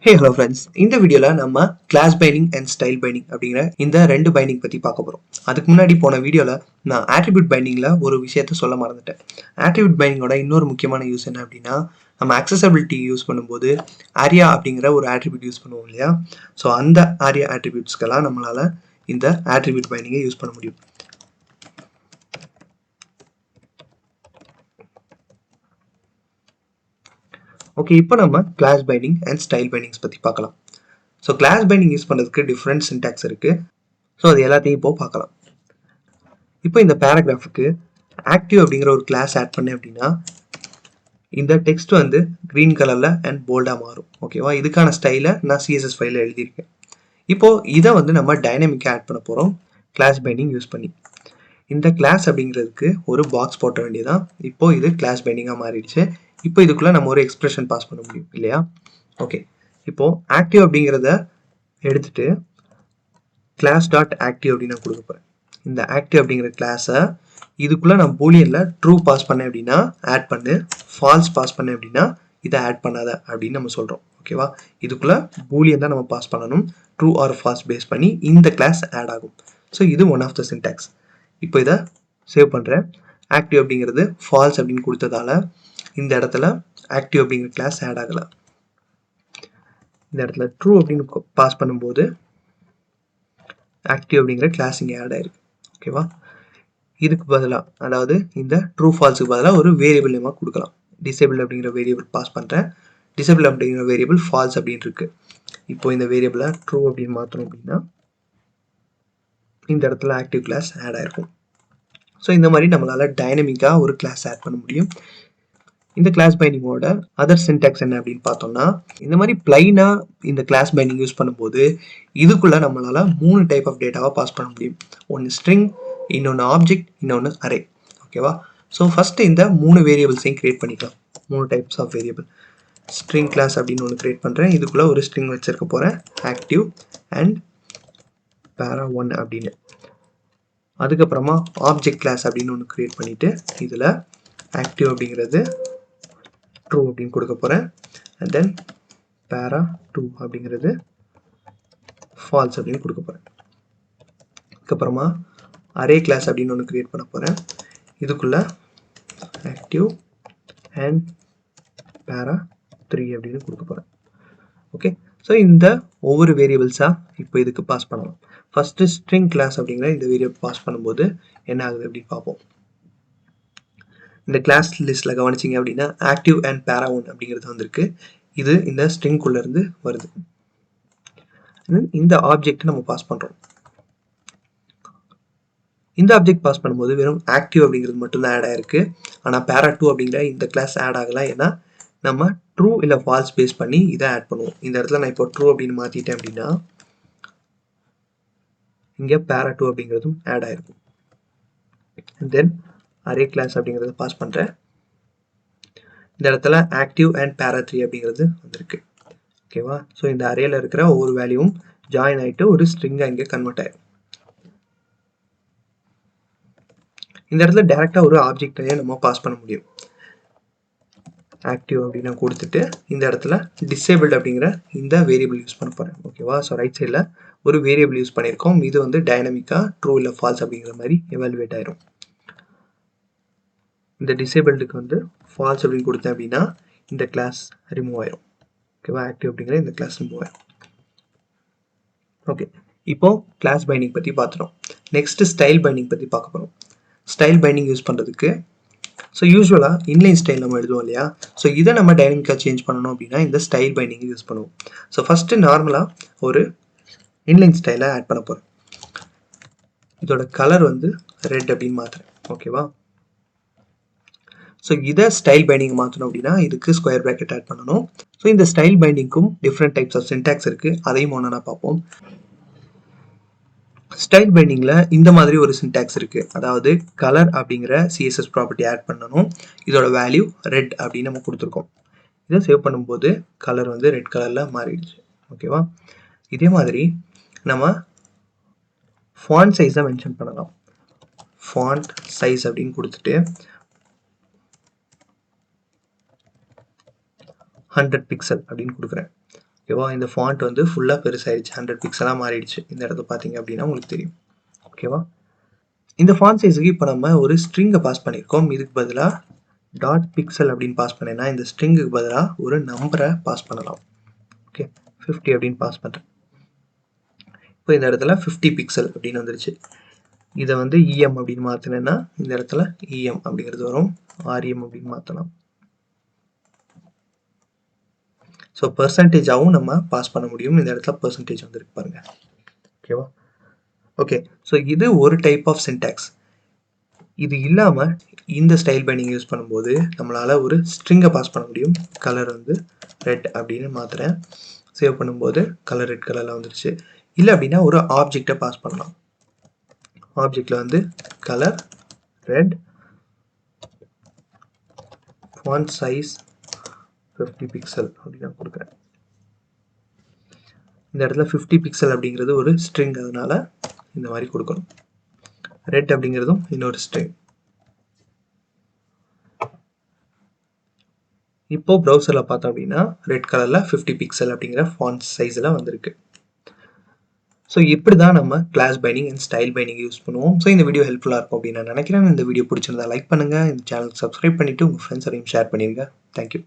Hey hello friends, இந்த வீடியோல நம்ம class binding and style binding அப்படிங்கிற இந்த ரெண்டு பைண்டிங் பத்தி பார்க்க போறோம். அதுக்கு முன்னாடி போன வீடியோல நான் ஆட்ரிபியூட் பைண்டிங்ல ஒரு விஷயத்த சொல்ல மறந்துட்டேன். ஆட்ரிபியூட் பைண்டிங்கோட இன்னொரு முக்கியமான யூஸ் என்ன அப்படின்னா, நம்ம அக்சசபிலிட்டி யூஸ் பண்ணும்போது ஆரியா அப்படிங்கிற ஒரு ஆட்ரிபியூட் யூஸ் பண்ணுவோம் இல்லையா? ஸோ அந்த ஆரியா ஆட்ரிபியூட்ஸ்க்கெல்லாம் நம்மளால இந்த ஆட்ரிபியூட் பைண்டிங்கை யூஸ் பண்ண முடியும். ஓகே, இப்போ நம்ம class binding and style bindings பற்றி பார்க்கலாம். ஸோ கிளாஸ் பைண்டிங் யூஸ் பண்ணுறதுக்கு டிஃப்ரெண்ட் சின்டாக்ஸ் இருக்குது. ஸோ அது எல்லாத்தையும் இப்போ பார்க்கலாம். இப்போ இந்த பேராகிராஃபுக்கு ஆக்டிவ் அப்படிங்கிற ஒரு கிளாஸ் ஆட் பண்ணேன் அப்படின்னா இந்த டெக்ஸ்ட் வந்து க்ரீன் கலரில் அண்ட் போல்டாக மாறும். ஓகேவா? இதுக்கான ஸ்டைலை நான் சிஎஸ்எஸ் ஃபைலில் எழுதியிருக்கேன். இப்போது இதை வந்து நம்ம டைனமிக்காக ஆட் பண்ண போகிறோம் கிளாஸ் பைண்டிங் யூஸ் பண்ணி. இந்த கிளாஸ் அப்படிங்கிறதுக்கு ஒரு பாக்ஸ் போட்ட வேண்டியதான். இப்போது இது கிளாஸ் பைண்டிங்காக மாறிடுச்சு. இப்போ இதுக்குள்ளே நம்ம ஒரு எக்ஸ்பிரஷன் பாஸ் பண்ண முடியும் இல்லையா? ஓகே, இப்போது ஆக்டிவ் அப்படிங்கிறத எடுத்துட்டு கிளாஸ் டாட் ஆக்டிவ் அப்படின்னு நான் கொடுக்க போகிறேன். இந்த ஆக்டிவ் அப்படிங்கிற கிளாஸை இதுக்குள்ளே நான் பூலியனில் ட்ரூ பாஸ் பண்ணேன் அப்படின்னா ஆட் பண்ணு, ஃபால்ஸ் பாஸ் பண்ணேன் அப்படின்னா இதை ஆட் பண்ணாத அப்படின்னு நம்ம சொல்கிறோம். ஓகேவா? இதுக்குள்ளே பூலியன் தான் நம்ம பாஸ் பண்ணணும். ட்ரூ ஆர் ஃபால்ஸ் பேஸ் பண்ணி இந்த கிளாஸ் ஆட் ஆகும். ஸோ இது ஒன் ஆஃப் த சின்டாக்ஸ். இப்போ இதை சேவ் பண்ணுறேன். ஆக்டிவ் அப்படிங்கிறது ஃபால்ஸ் அப்படின்னு கொடுத்ததால இந்த இடத்துல ஆக்டிவ் அப்படிங்கிற கிளாஸ் ஆட் ஆகலை. இந்த இடத்துல ட்ரூ அப்படின்னு பாஸ் பண்ணும்போது ஆக்டிவ் அப்படிங்கிற கிளாஸ் இங்கே ஆட் ஆயிருக்கு. ஓகேவா? இதுக்கு பதிலாக, அதாவது இந்த ட்ரூ ஃபால்ஸுக்கு பதிலாக ஒரு வேரியபிள் நேமாக கொடுக்கலாம். டிசேபிள் அப்படிங்கிற வேரியபிள் பாஸ் பண்ணுறேன். டிசேபிள் அப்படிங்கிற வேரியபிள் ஃபால்ஸ் அப்படின்னு இருக்கு. இப்போ இந்த வேரியபிளை ட்ரூ அப்படின்னு மாற்றணும் அப்படின்னா இந்த இடத்துல ஆக்டிவ் கிளாஸ் ஆட் ஆயிருக்கும். ஸோ இந்த மாதிரி நம்மளால டைனமிக்காக ஒரு கிளாஸ் ஆட் பண்ண முடியும். இந்த கிளாஸ் பைண்டிங்கோட அதர் சின்டாக்ஸ் என்ன அப்படின்னு பார்த்தோம்னா, இந்த மாதிரி பிளைனாக இந்த கிளாஸ் பைண்டிங் யூஸ் பண்ணும்போது இதுக்குள்ளே நம்மளால 3 டைப் ஆஃப் டேட்டாவை பாஸ் பண்ண முடியும். ஒன்று ஸ்ட்ரிங், இன்னொன்று ஆப்ஜெக்ட், இன்னொன்று அரே. ஓகேவா? ஸோ ஃபஸ்ட்டு இந்த 3 வேரியபிள்ஸையும் கிரியேட் பண்ணிக்கலாம். 3 types of variable. String class அப்படின்னு ஒன்று கிரியேட் பண்ணுறேன். இதுக்குள்ளே ஒரு ஸ்ட்ரிங் வச்சிருக்க போகிறேன், ஆக்டிவ் அண்ட் para1 அப்படின்னு. அதுக்கப்புறமா ஆப்ஜெக்ட் கிளாஸ் அப்படின்னு ஒன்று கிரியேட் பண்ணிவிட்டு இதில் ஆக்டிவ் அப்படிங்கிறது ட்ரூ அப்படின்னு கொடுக்க போகிறேன். அண்ட் தென் para2 அப்படிங்கிறது ஃபால்ஸ் அப்படின்னு கொடுக்க போகிறேன். அதுக்கப்புறமா அரே கிளாஸ் அப்படின்னு ஒன்று கிரியேட் பண்ண போகிறேன். இதுக்குள்ளே ஆக்டிவ் அண்ட் para3 அப்படின்னு கொடுக்க போகிறேன். ஓகே, ஸோ இந்த ஒவ்வொரு வேரியபிள்ஸாக இப்போ இதுக்கு பாஸ் பண்ணலாம். ஃபஸ்ட்டு ஸ்ட்ரிங் கிளாஸ் அப்படிங்கிற இந்த வேரியபிள் பாஸ் பண்ணும்போது என்ன ஆகுது அப்படின்னு பார்ப்போம். இந்த கிளாஸ் லிஸ்ட்டில் கவனிச்சிங்க அப்படின்னா ஆக்டிவ் அண்ட் para1 அப்படிங்கிறது வந்திருக்கு. இது இந்த ஸ்ட்ரிங்குள்ளேருந்து வருது. இந்த ஆப்ஜெக்ட் நம்ம பாஸ் பண்ணுறோம். இந்த ஆப்ஜெக்ட் பாஸ் பண்ணும்போது வெறும் ஆக்டிவ் அப்படிங்கிறது மட்டும்தான் ஆட் ஆயிருக்கு. ஆனால் para2 அப்படிங்கிற இந்த கிளாஸ் ஆட் ஆகலாம். ஏன்னா நம்ம ட்ரூ இல்லை ஃபால்ஸ் பேஸ் பண்ணி இதை ஆட் பண்ணுவோம். இந்த இடத்துல நான் இப்போ ட்ரூ அப்படின்னு மாற்றிட்டேன் அப்படின்னா இங்கே para2 அப்படிங்கிறதும் ஆட் ஆயிருக்கும். தென் அரே கிளாஸ் அப்படிங்கிறத பாஸ் பண்ணுறேன். இந்த இடத்துல ஆக்டிவ் அண்ட் para3 அப்படிங்கிறது வந்திருக்கு. ஓகேவா? ஸோ இந்த அரேல இருக்கிற ஒவ்வொரு வேல்யூவும் ஜாயின் ஆகிட்டு ஒரு ஸ்ட்ரிங்காக இங்கே கன்வெர்ட் ஆயிடும். இந்த இடத்துல டேரெக்டாக ஒரு ஆப்ஜெக்டையே நம்ம பாஸ் பண்ண முடியும். ஆக்டிவ் அப்படின்னு நான் கொடுத்துட்டு இந்த இடத்துல டிசேபிள்ட் அப்படிங்கிற இந்த வேரியபிள் யூஸ் பண்ண போகிறேன். ஓகேவா? ஸோ ரைட் சைடில் ஒரு வேரியபிள் யூஸ் பண்ணியிருக்கோம். இது வந்து டைனமிக்காக ட்ரூ இல்லை ஃபால்ஸ் அப்படிங்கிற மாதிரி எவாலுவேட் ஆயிரும். இந்த டிசேபிள்டுக்கு வந்து ஃபால்ஸ் அப்படின்னு கொடுத்தேன் அப்படின்னா இந்த கிளாஸ் ரிமூவ் ஆயிரும். ஓகேவா? ஆக்டிவ் அப்படிங்கிற இந்த கிளாஸ் ரிமூவ் ஆயிரும். ஓகே, இப்போ கிளாஸ் பைண்டிங் பற்றி பார்த்துட்டோம். நெக்ஸ்ட் ஸ்டைல் பைண்டிங் பற்றி பார்க்க போகிறோம். ஸ்டைல் பைண்டிங் யூஸ் பண்ணுறதுக்கு ஸோ யூஸ்வலாக இன்லைன் ஸ்டைல் நம்ம எழுதுவோம் இல்லையா? ஸோ இதை நம்ம டைனமிக்காக சேஞ்ச் பண்ணணும் அப்படின்னா இந்த ஸ்டைல் பைண்டிங் யூஸ் பண்ணுவோம். ஸோ ஃபஸ்ட்டு நார்மலாக ஒரு இன்லைன் ஸ்டைலை ஆட் பண்ண போகிறேன். இதோட கலர் வந்து ரெட் அப்படின்னு மாற்றுறேன். ஓகேவா? ஸோ இதை ஸ்டைல் பைண்டிங் மாற்றணும் அப்படின்னா இதுக்கு ஸ்கொயர் ப்ராக்கெட் ஆட் பண்ணணும். ஸோ இந்த ஸ்டைல் பைண்டிங்க்கும் டிஃப்ரெண்ட் டைப்ஸ் ஆஃப் சின்டாக்ஸ் இருக்குது. அதையும் ஒன்றா பார்ப்போம். ஸ்டைல் பைண்டிங்கில் இந்த மாதிரி ஒரு சின்டாக்ஸ் இருக்குது. அதாவது கலர் அப்படிங்கிற சிஎஸ்எஸ் ப்ராப்பர்ட்டி ஆட் பண்ணணும். இதோட வேல்யூ ரெட் அப்படின்னு நம்ம கொடுத்துருக்கோம். இதை சேவ் பண்ணும்போது கலர் வந்து ரெட் கலரில் மாறிடுச்சு. ஓகேவா? இதே மாதிரி நம்ம ஃபாண்ட் சைஸை மென்ஷன் பண்ணலாம். ஃபாண்ட் சைஸ் அப்படின்னு கொடுத்துட்டு 100 பிக்சல் அப்படின்னு கொடுக்குறேன். ஓகேவா? இந்த ஃபாண்ட் வந்து ஃபுல்லா பெருசாயிடுச்சு. 100 பிக்சலா மாறிடுச்சு. இந்த இடத்த பார்த்தீங்க அப்படின்னா உங்களுக்கு தெரியும். ஓகேவா? இந்த ஃபாண்ட் சைஸ்க்கு இப்போ நம்ம ஒரு ஸ்ட்ரிங்க பாஸ் பண்ணியிருக்கோம். இதுக்கு பதிலா டாட் பிக்சல் அப்படின்னு பாஸ் பண்ணேன்னா, இந்த ஸ்ட்ரிங்குக்கு பதிலா ஒரு நம்பரை பாஸ் பண்ணலாம். ஓகே, 50 அப்படின்னு பாஸ் பண்ணுறேன். இப்போ இந்த இடத்துல 50 பிக்சல் அப்படின்னு வந்துருச்சு. இதை வந்து இஎம் அப்படின்னு மாற்றினேன்னா இந்த இடத்துல இஎம் அப்படிங்கிறது வரும். ஆர்எம் அப்படின்னு மாற்றலாம். ஸோ பெர்சன்டேஜாகவும் நம்ம பாஸ் பண்ண முடியும். இந்த இடத்துல பெர்சன்டேஜ் வந்துருக்கு பாருங்க. ஓகேவா? ஓகே, ஸோ இது ஒரு டைப் ஆஃப் சின்டாக்ஸ். இது இல்லாமல் இந்த ஸ்டைல் பைண்டிங் யூஸ் பண்ணும்போது நம்மளால் ஒரு ஸ்ட்ரிங்கை பாஸ் பண்ண முடியும். கலர் வந்து ரெட் அப்படின்னு மாற்றுறேன். சேவ் பண்ணும்போது கலர் ரெட் கலரில் வந்துருச்சு. இல்லை அப்படின்னா ஒரு ஆப்ஜெக்டை பாஸ் பண்ணலாம். ஆப்ஜெக்டில் வந்து colour red, font size 50 pixel அப்படின்னு நான் கொடுக்குறேன். இந்த இடத்துல 50 பிக்சல் அப்படிங்கிறது ஒரு ஸ்ட்ரிங், அதனால இந்த மாதிரி கொடுக்கணும். ரெட் அப்படிங்கிறதும் இன்னொரு ஸ்ட்ரிங். இப்போ ப்ரௌசரில் பார்த்தோம் அப்படின்னா ரெட் கலரில் 50 பிக்சல் அப்படிங்கிற ஃபாண்ட் சைஸில் வந்திருக்கு. ஸோ இப்படி தான் நம்ம class binding and style binding use பண்ணுவோம். ஸோ இந்த வீடியோ ஹெல்ப்ஃபுல்லாக இருக்கும் அப்படின்னு நான் நினைக்கிறேன். இந்த வீடியோ பிடிச்சிருந்தா லைக் பண்ணுங்கள். இந்த சேனலுக்கு சப்ஸ்கிரைப் பண்ணிவிட்டு உங்கள் ஃப்ரெண்ட்ஸோடையும் ஷேர் பண்ணிடுங்க. தேங்க்யூ.